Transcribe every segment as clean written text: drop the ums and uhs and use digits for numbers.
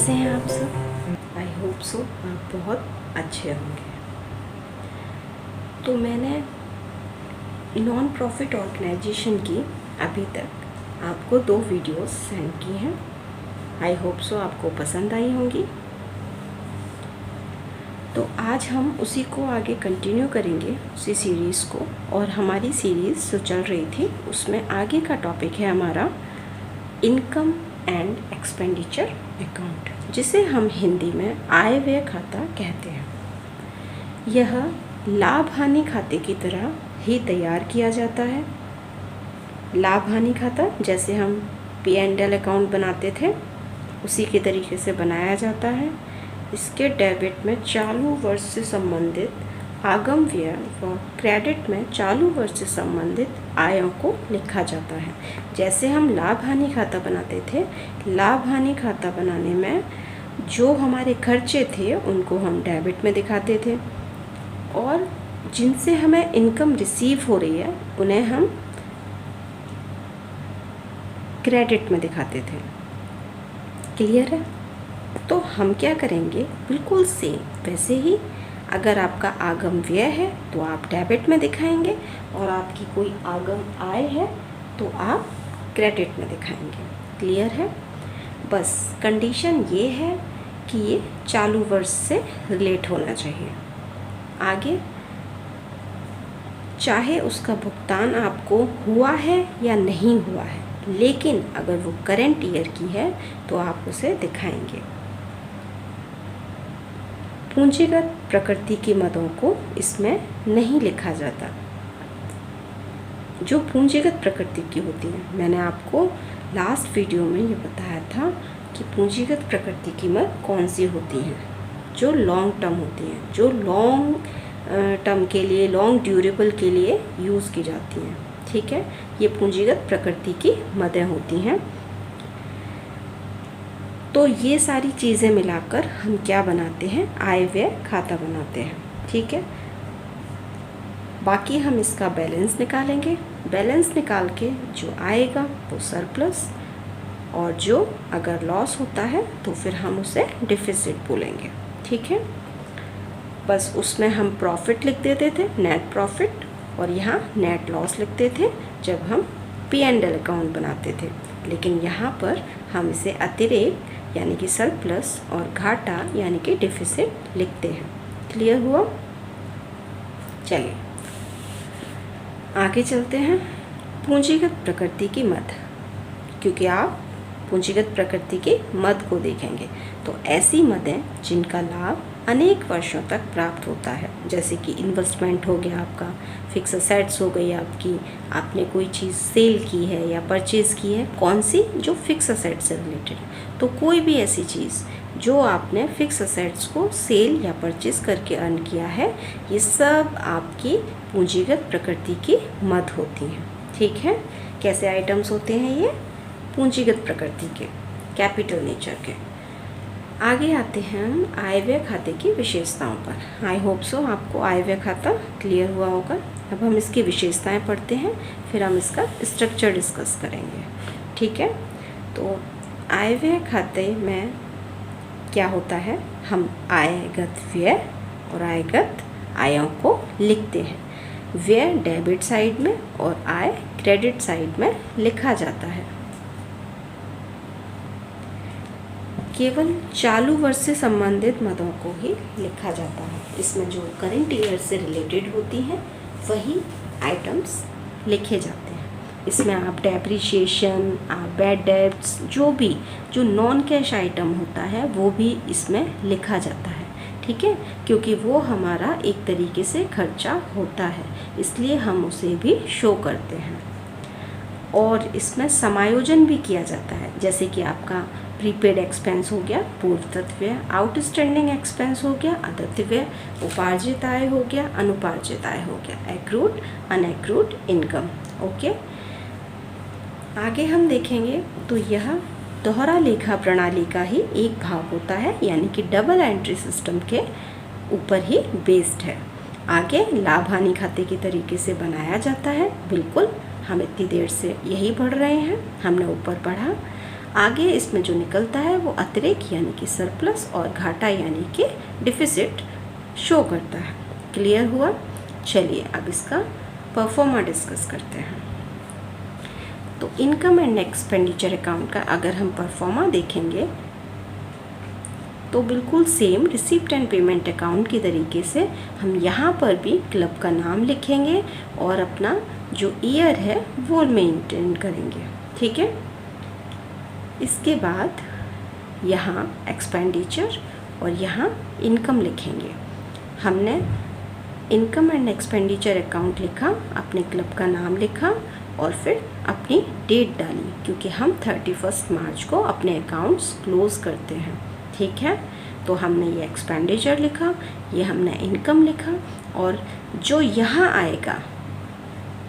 कैसे हैं आप सब? आई होप सो आप बहुत अच्छे होंगे। तो मैंने नॉन प्रॉफिट ऑर्गेनाइजेशन की अभी तक आपको 2 वीडियोस सेंड की हैं। आई होप सो आपको पसंद आई होंगी। तो आज हम उसी को आगे कंटिन्यू करेंगे, उसी सीरीज़ को। और हमारी सीरीज़ जो चल रही थी उसमें आगे का टॉपिक है हमारा इनकम एंड एक्सपेंडिचर अकाउंट, जिसे हम हिंदी में आय व्यय खाता कहते हैं। यह लाभ हानि खाते की तरह ही तैयार किया जाता है। लाभ हानि खाता जैसे हम P&L अकाउंट बनाते थे उसी के तरीके से बनाया जाता है। इसके डेबिट में चालू वर्ष से संबंधित आगम व्यय व क्रेडिट में चालू वर्ष से संबंधित आयों को लिखा जाता है। जैसे हम लाभ हानि खाता बनाते थे, लाभ हानि खाता बनाने में जो हमारे खर्चे थे उनको हम डेबिट में दिखाते थे और जिनसे हमें इनकम रिसीव हो रही है उन्हें हम क्रेडिट में दिखाते थे। क्लियर है? तो हम क्या करेंगे, बिल्कुल सेम वैसे ही अगर आपका आगम व्यय है तो आप डेबिट में दिखाएंगे और आपकी कोई आगम आय है तो आप क्रेडिट में दिखाएंगे। क्लियर है? बस कंडीशन ये है कि ये चालू वर्ष से रिलेट होना चाहिए। आगे चाहे उसका भुगतान आपको हुआ है या नहीं हुआ है, लेकिन अगर वो करंट ईयर की है तो आप उसे दिखाएंगे। पूंजीगत प्रकृति की मदों को इसमें नहीं लिखा जाता। जो पूंजीगत प्रकृति की होती है, मैंने आपको लास्ट वीडियो में ये बताया था कि पूंजीगत प्रकृति की मद कौन सी होती हैं, जो लॉन्ग टर्म होती हैं, जो लॉन्ग टर्म के लिए, लॉन्ग ड्यूरेबल के लिए यूज़ की जाती हैं। ठीक है, ये पूंजीगत प्रकृति की मदें होती हैं। तो ये सारी चीज़ें मिलाकर हम क्या बनाते हैं, आय व्यय खाता बनाते हैं। ठीक है, बाकी हम इसका बैलेंस निकालेंगे। बैलेंस निकाल के जो आएगा वो सरप्लस, और जो अगर लॉस होता है तो फिर हम उसे डिफिसिट बोलेंगे। ठीक है, बस उसमें हम प्रॉफिट लिख देते थे, नेट प्रॉफिट, और यहाँ नेट लॉस लिखते थे जब हम P&L अकाउंट बनाते थे। लेकिन यहाँ पर हम इसे अतिरेक यानी कि सरप्लस और घाटा यानी कि डिफिसिट लिखते हैं। क्लियर हुआ? चलिए आगे चलते हैं। पूंजीगत प्रकृति की मद, क्योंकि आप पूंजीगत प्रकृति की मद को देखेंगे तो ऐसी मदें जिनका लाभ अनेक वर्षों तक प्राप्त होता है, जैसे कि इन्वेस्टमेंट हो गया आपका, फिक्स असेट्स हो गई आपकी, आपने कोई चीज़ सेल की है या परचेज़ की है, कौन सी, जो फिक्स असेट्स से रिलेटेड है। तो कोई भी ऐसी चीज़ जो आपने फिक्स असेट्स को सेल या परचेज़ करके अर्न किया है, ये सब आपकी पूंजीगत प्रकृति की मद होती हैं। ठीक है, कैसे आइटम्स होते हैं ये? पूंजीगत प्रकृति के, कैपिटल नेचर के। आगे आते हैं हम आय व्यय खाते की विशेषताओं पर। आई होप सो आपको आय व्यय खाता क्लियर हुआ होगा। अब हम इसकी विशेषताएं पढ़ते हैं, फिर हम इसका स्ट्रक्चर डिस्कस करेंगे। ठीक है, तो आय व्यय खाते में क्या होता है, हम आयगत व्यय और आयगत आयों को लिखते हैं। व्यय डेबिट साइड में और आय क्रेडिट साइड में लिखा जाता है। केवल चालू वर्ष से संबंधित मदों को ही लिखा जाता है। इसमें जो करंट ईयर से रिलेटेड होती हैं वही आइटम्स लिखे जाते हैं। इसमें आप डेप्रिशिएशन, आप बैड डेब्ट्स, जो नॉन कैश आइटम होता है वो भी इसमें लिखा जाता है। ठीक है, क्योंकि वो हमारा एक तरीके से खर्चा होता है, इसलिए हम उसे भी शो करते हैं। और इसमें समायोजन भी किया जाता है, जैसे कि आपका प्रीपेड एक्सपेंस हो गया, पूर्वतत्व व्यय, आउटस्टैंडिंग एक्सपेंस हो गया, अदत्त व्यय, उपार्जित आय हो गया, अनुपार्जित आय हो गया, एक्रूड, अनएक्रूड इनकम। ओके, आगे हम देखेंगे तो यह दोहरा लेखा प्रणाली का ही एक भाग होता है, यानी कि डबल एंट्री सिस्टम के ऊपर ही बेस्ड है। आगे लाभ हानि खाते की तरीके से बनाया जाता है। बिल्कुल, हम इतनी देर से यही पढ़ रहे हैं, हमने ऊपर पढ़ा। आगे इसमें जो निकलता है वो अतिरेक यानी कि सरप्लस और घाटा यानी कि डिफिसिट शो करता है। क्लियर हुआ? चलिए अब इसका परफॉर्मा डिस्कस करते हैं। तो इनकम एंड एक्सपेंडिचर अकाउंट का अगर हम परफॉर्मा देखेंगे तो बिल्कुल same receipt and payment account की तरीके से हम यहाँ पर भी क्लब का नाम लिखेंगे और अपना जो ईयर है वो मेंटेन करेंगे। ठीक है, इसके बाद यहाँ एक्सपेंडिचर और यहाँ इनकम लिखेंगे। हमने इनकम एंड एक्सपेंडिचर अकाउंट लिखा, अपने क्लब का नाम लिखा और फिर अपनी डेट डाली, क्योंकि हम 31 मार्च को अपने अकाउंट्स क्लोज करते हैं। ठीक है, तो हमने ये एक्सपेंडिचर लिखा, ये हमने इनकम लिखा और जो यहाँ आएगा,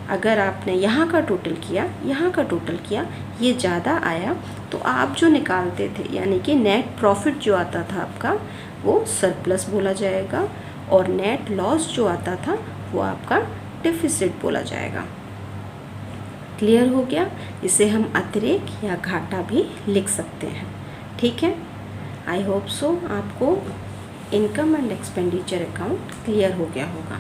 अगर आपने यहाँ का टोटल किया, यहाँ का टोटल किया, ये ज़्यादा आया तो आप जो निकालते थे यानी कि नेट प्रॉफिट जो आता था आपका वो सरप्लस बोला जाएगा और नेट लॉस जो आता था वो आपका डिफिसिट बोला जाएगा। क्लियर हो गया? इसे हम अतिरेक या घाटा भी लिख सकते हैं। ठीक है, आई होप सो आपको income and expenditure account clear हो गया होगा।